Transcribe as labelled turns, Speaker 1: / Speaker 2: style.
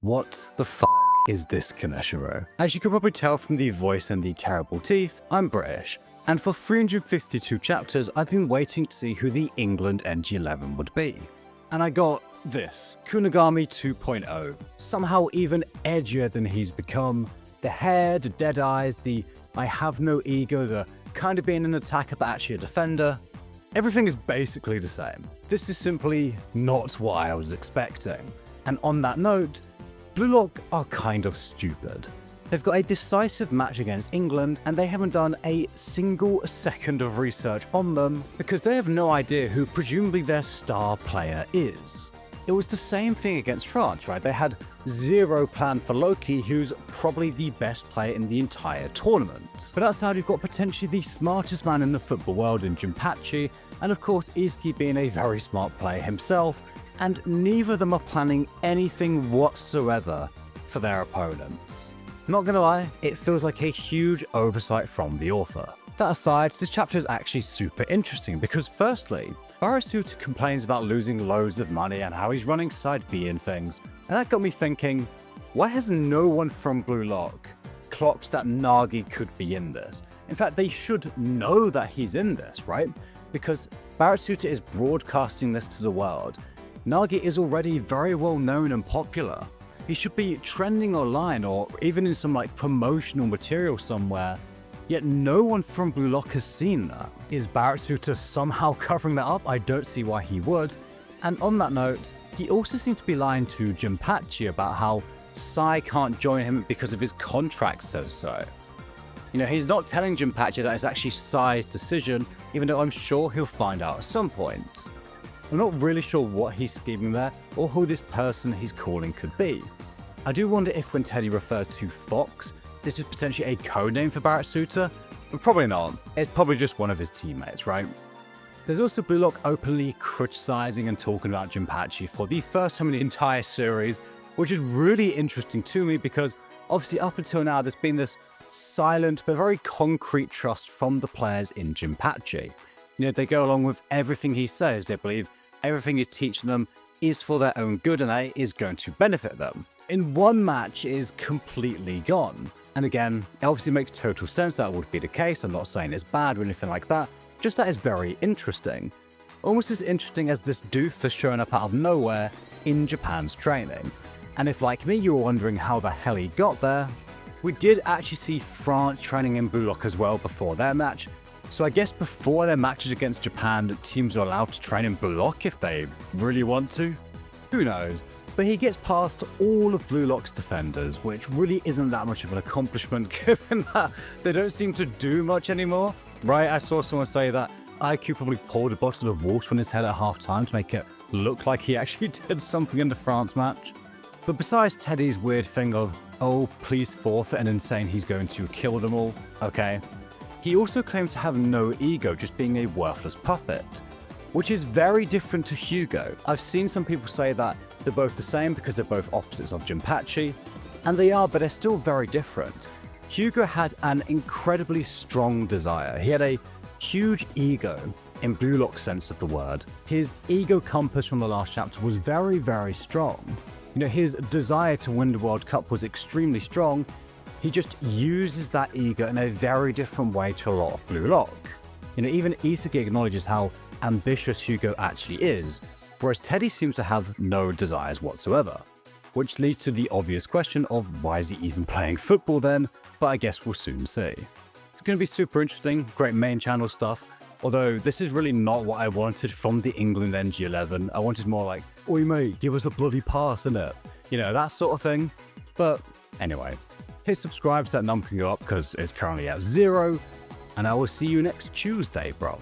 Speaker 1: What the f is this Kaneshiro? As you can probably tell from the voice and the terrible teeth, I'm British. And for 352 chapters, I've been waiting to see who the England NG11 would be. And I got this, Kunigami 2.0. Somehow even edgier than he's become. The hair, the dead eyes, the I have no ego, the kind of being an attacker but actually a defender. Everything is basically the same. This is simply not what I was expecting. And on that note, Blue Lock are kind of stupid. They've got a decisive match against England and they haven't done a single second of research on them because they have no idea who presumably their star player is. It was the same thing against France, right? They had zero plan for Loki, who's probably the best player in the entire tournament. But outside, you've got potentially the smartest man in the football world in Jinpachi, and of course Izuki being a very smart player himself, and neither of them are planning anything whatsoever for their opponents. Not gonna lie, it feels like a huge oversight from the author. That aside, this chapter is actually super interesting because firstly, Barasuta complains about losing loads of money and how he's running side B and things, and that got me thinking, why has no one from Blue Lock clocked that Nagi could be in this? In fact, they should know that he's in this, right? Because Barasuta is broadcasting this to the world. Nagi is already very well known and popular. He should be trending online or even in some promotional material somewhere. Yet no one from Blue Lock has seen that. Is Barasuta somehow covering that up? I don't see why he would. And on that note, he also seemed to be lying to Jinpachi about how Sai can't join him because of his contract says so. You know, he's not telling Jinpachi that it's actually Sai's decision, even though I'm sure he'll find out at some point. I'm not really sure what he's scheming there or who this person he's calling could be. I do wonder if when Teddy refers to Fox, this is potentially a codename for Barasuta, but probably not. It's probably just one of his teammates, right? There's also Blue Lock openly criticizing and talking about Jinpachi for the first time in the entire series, which is really interesting to me because obviously up until now there's been this silent but very concrete trust from the players in Jinpachi. You know, they go along with everything he says. They believe everything he's teaching them is for their own good and that it is going to benefit them. In one match, it is completely gone. And again, it obviously makes total sense that would be the case. I'm not saying it's bad or anything like that, just that is very interesting. Almost as interesting as this doof has shown up out of nowhere in Japan's training. And if like me you were wondering how the hell he got there, we did actually see France training in Blue Lock as well before their match. So I guess before their matches against Japan, teams are allowed to train in Blue Lock if they really want to. Who knows? But he gets past all of Blue Lock's defenders, which really isn't that much of an accomplishment given that they don't seem to do much anymore. Right, I saw someone say that IQ probably poured a bottle of water on his head at half time to make it look like he actually did something in the France match. But besides Teddy's weird thing of, oh, please forfeit and then saying he's going to kill them all, okay. He also claims to have no ego, just being a worthless puppet, which is very different to Hugo. I've seen some people say that they're both the same because they're both opposites of Jinpachi, and they are, but they're still very different. Hugo had an incredibly strong desire. He had a huge ego in Blue Lock's sense of the word. His ego compass from the last chapter was very, very strong. You know, his desire to win the World Cup was extremely strong. He just uses that ego in a very different way to a lot of Blue Lock. You know, even Izuki acknowledges how ambitious Hugo actually is, whereas Teddy seems to have no desires whatsoever. Which leads to the obvious question of why is he even playing football then, but I guess we'll soon see. It's going to be super interesting, great main channel stuff, although this is really not what I wanted from the England NG11. I wanted more like, oi mate, give us a bloody pass, innit? You know, that sort of thing. But anyway, hit subscribe so that number can go up because it's currently at 0, and I will see you next Tuesday, bruv.